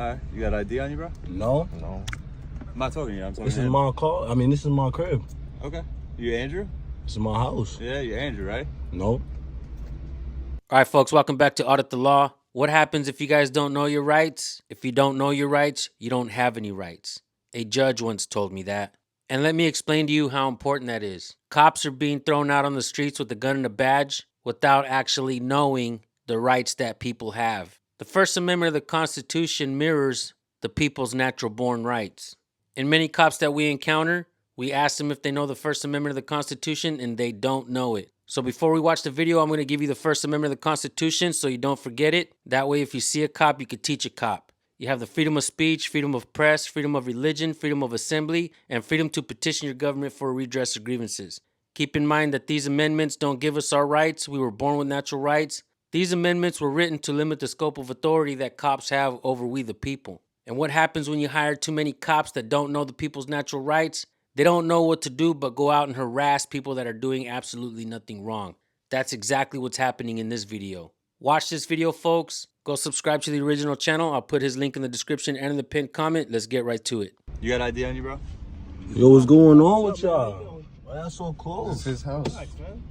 Alright, you got ID on you, bro? No. I'm not talking to you, I'm talking This to is him. my car. I mean, this is my crib. Okay. You Andrew? This is my house. Yeah, you're Andrew, right? No. All right, folks, welcome back to Audit the Law. What happens if you guys don't know your rights? If you don't know your rights, you don't have any rights. A judge once told me that. And let me explain to you how important that is. Cops are being thrown out on the streets with a gun and a badge without actually knowing the rights that people have. The First Amendment of the Constitution mirrors the people's natural born rights. And many cops that we encounter, we ask them if they know the First Amendment of the Constitution, and they don't know it. So before we watch the video, I'm going to give you the First Amendment of the Constitution so you don't forget it. That way, if you see a cop, you can teach a cop. You have the freedom of speech, freedom of press, freedom of religion, freedom of assembly, and freedom to petition your government for a redress of grievances. Keep in mind that these amendments don't give us our rights. We were born with natural rights. These amendments were written to limit the scope of authority that cops have over we the people. And what happens when you hire too many cops that don't know the people's natural rights? They don't know what to do but go out and harass people that are doing absolutely nothing wrong. That's exactly what's happening in this video. Watch this video, folks. Go subscribe to the original channel. I'll put his link in the description and in the pinned comment. Let's get right to it. You got ID on you, bro? Yo, what's going on with y'all? Why y'all so close? It's his house.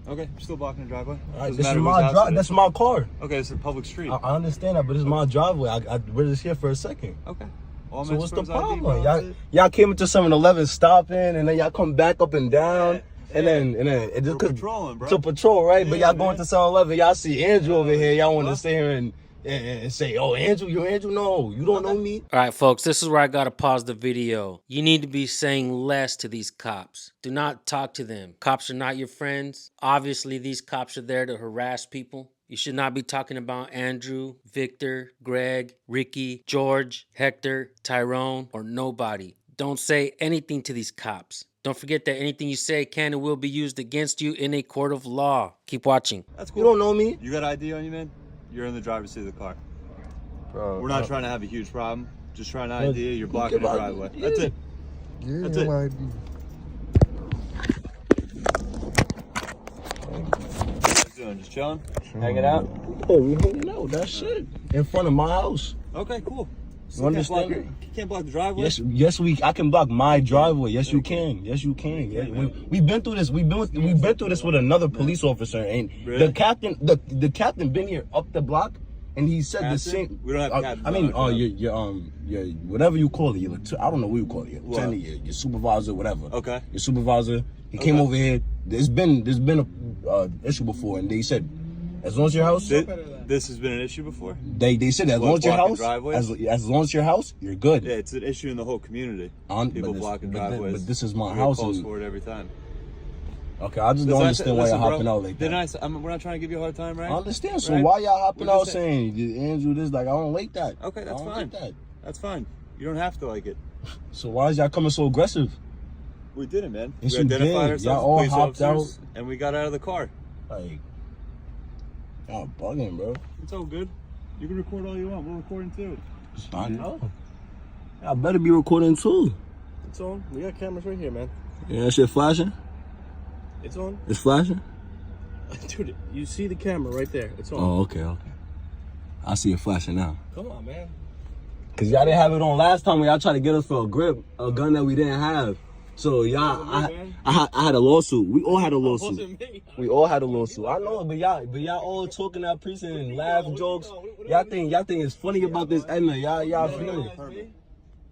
Okay, you're still blocking the driveway? Right, this is my drive. That's my car. Okay, it's a public street. I understand that, but this is my driveway. We're just here for a second. Okay. So what's the problem? Y'all came into 7-Eleven stopping, and then y'all come back up and down, and then it just patrolling, bro. to patrol, right? Yeah, but y'all man. going to 7-Eleven, y'all see Andrew over here. Y'all want to sit here and say, "Oh, Andrew, you're Andrew." No, you don't know me. All right, folks, this is where I got to pause the video. You need to be saying less to these cops. Do not talk to them. Cops are not your friends. Obviously, these cops are there to harass people. You should not be talking about Andrew, Victor, Greg, Ricky, George, Hector, Tyrone, or nobody. Don't say anything to these cops. Don't forget that anything you say can and will be used against you in a court of law. Keep watching. That's cool. You don't know me. You got ID on you, man? You're in the driver's seat of the car. Bro, we're not trying to have a huge problem. Just trying to ID you. You're blocking the driveway. Yeah. That's it. Yeah, That's it. ID. What you doing? Just chilling? Hanging out? Yeah, we hanging out. That's it. In front of my house. Okay, cool. So You understand? You can't block the driveway? Yes, I can block my driveway. Yes, you can. Yes, you can. Yeah, we've been through this. We've been through this with another police officer, and Really? the captain been here up the block, and he said Captain? the same. We don't have captains I mean, on our your whatever you call it. I don't know what you call it. Your What? lieutenant, your supervisor, whatever. Okay. Your supervisor. He came over here. There's been a issue before, and they said, as long as your house. This has been an issue before? They said as long as your blocking house, driveways? as long as your house, you're good. Yeah, it's an issue in the whole community. People blocking but driveways. but this is my We get house. calls And, for it every time. okay, I just don't understand why y'all hopping out like that. We're not trying to give you a hard time, right? I understand. So Right? why y'all hopping We're out just saying Andrew this? Like I don't like that. Okay, that's I don't fine. like that. That's fine. You don't have to like it. So why is y'all coming so aggressive? We didn't, man. Yes, We you identified did. ourselves Y'all as all police hopped officers, and we got out of the car. Like y'all bugging, bro. It's all good. You can record all you want. We're recording too. I know. Y'all better be recording too. It's on. We got cameras right here, man. Yeah, that shit flashing. It's on. It's flashing. Dude, you see the camera right there. It's on. Oh, okay. I see it flashing now. Come on, man. Cause y'all didn't have it on last time when y'all tried to get us for a gun that we didn't have. So y'all, I had a lawsuit. We all had a lawsuit. We all had a lawsuit. I know, but y'all all talking that precinct and laugh jokes. Y'all think it's funny about this Edna. Y'all feel it.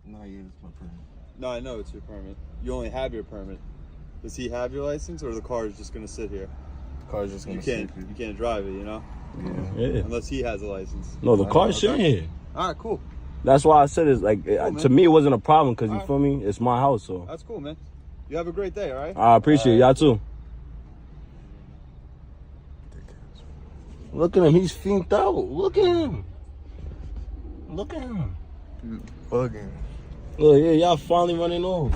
No, yeah, it's my permit. No, I know it's your permit. You only have your permit. Does he have your license, or the car is just gonna sit here? The car's just gonna sit here. You can't drive it, you know, Yeah. unless he has a license. No, the car's sitting here. All right, cool. That's why I said it's like to me it wasn't a problem because you All feel me. It's my house, so That's cool, man. You have a great day, all right? I appreciate y'all too. Look at him, he's fiended out. Look at him. Look at him. Bugging. Look, yeah, y'all finally running off.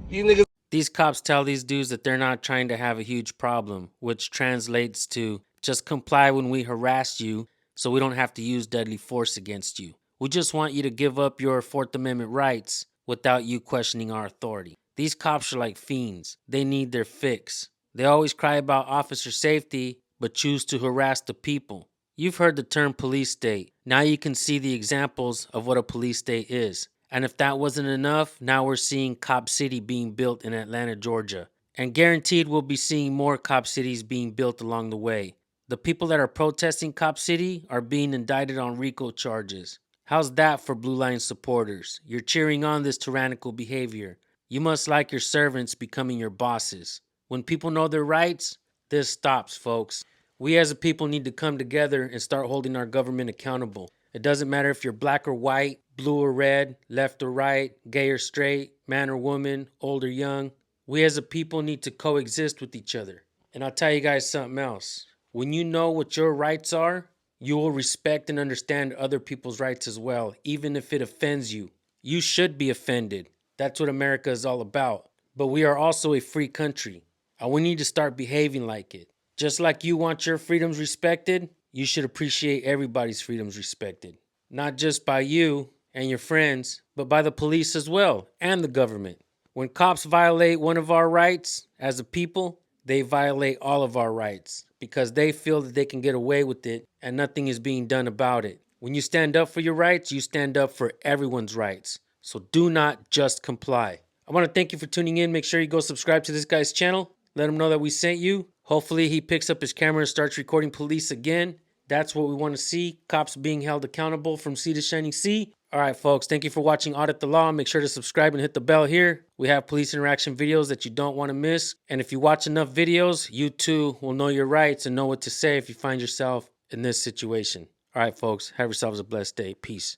These niggas. These cops tell these dudes that they're not trying to have a huge problem, which translates to just comply when we harass you so we don't have to use deadly force against you. We just want you to give up your Fourth Amendment rights without you questioning our authority. These cops are like fiends. They need their fix. They always cry about officer safety, but choose to harass the people. You've heard the term police state. Now you can see the examples of what a police state is. And if that wasn't enough, now we're seeing Cop City being built in Atlanta, Georgia. And guaranteed we'll be seeing more cop cities being built along the way. The people that are protesting Cop City are being indicted on RICO charges. How's that for Blue Line supporters? You're cheering on this tyrannical behavior. You must like your servants becoming your bosses. When people know their rights, this stops, folks. We as a people need to come together and start holding our government accountable. It doesn't matter if you're black or white, blue or red, left or right, gay or straight, man or woman, old or young. We as a people need to coexist with each other. And I'll tell you guys something else. When you know what your rights are, you will respect and understand other people's rights as well, even if it offends you. You should be offended. That's what America is all about. But we are also a free country, and we need to start behaving like it. Just like you want your freedoms respected, you should appreciate everybody's freedoms respected. Not just by you and your friends, but by the police as well, and the government. When cops violate one of our rights as a people, they violate all of our rights because they feel that they can get away with it and nothing is being done about it. When you stand up for your rights, you stand up for everyone's rights. So do not just comply. I want to thank you for tuning in. Make sure you go subscribe to this guy's channel. Let him know that we sent you. Hopefully he picks up his camera and starts recording police again. That's what we want to see. Cops being held accountable from sea to shining sea. All right, folks. Thank you for watching Audit the Law. Make sure to subscribe and hit the bell here. We have police interaction videos that you don't want to miss. And if you watch enough videos, you too will know your rights and know what to say if you find yourself in this situation. All right, folks. Have yourselves a blessed day. Peace.